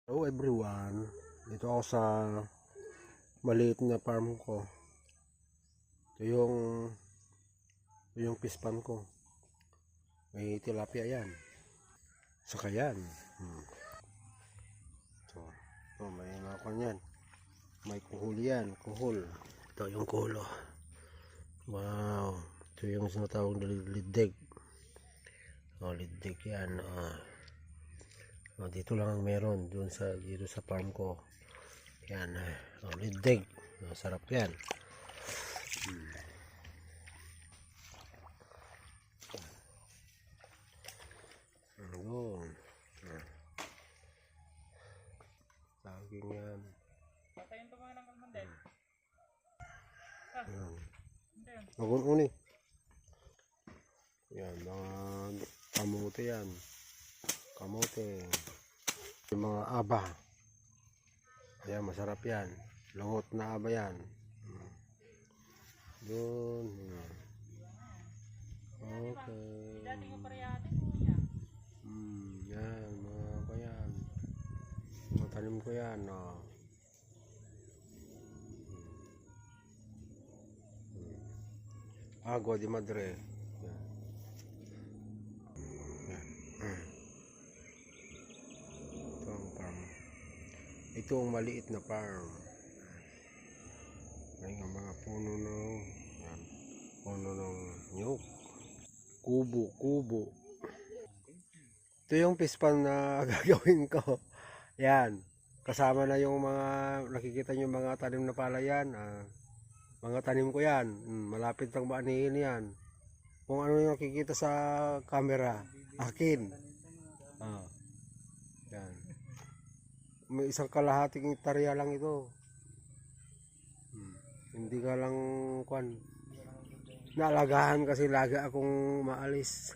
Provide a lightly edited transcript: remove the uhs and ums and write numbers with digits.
Hello everyone, dito ako sa maliit na farm ko. Ito yung fish pan ko. May tilapia yan. Saka yan. So, may mga kanyan. May kuhul yan, kuhul. Ito yung kuhul. Wow, ito yung sinatawag na lidig. Lidig yan. Dito lang ang meron dito sa farm ko. Yan, lidig. Sarap yan. Ayun. Saging yan. Patayin pa mga ng kalmandel. Uni. Yan, mga kamote yan. Kamote. Yung mga aba. Ayan, masarap yan. Lungot na aba yan. Yun. Okay. Yan, mga ko yan. Mga tanim ko yan. Agua de Madre. Ito ang maliit na farm. May mga puno ng nyug. Kubo. Ito yung fish pan na gagawin ko. Yan. Kasama na yung mga nakikita nyo mga tanim na pala yan. Mga tanim ko yan. Malapit lang maanihin yan. Kung ano yung nakikita sa camera, akin. Yan. May isang kalahating hektarya lang ito. Hindi ka lang naalagaan kasi laga akong maalis.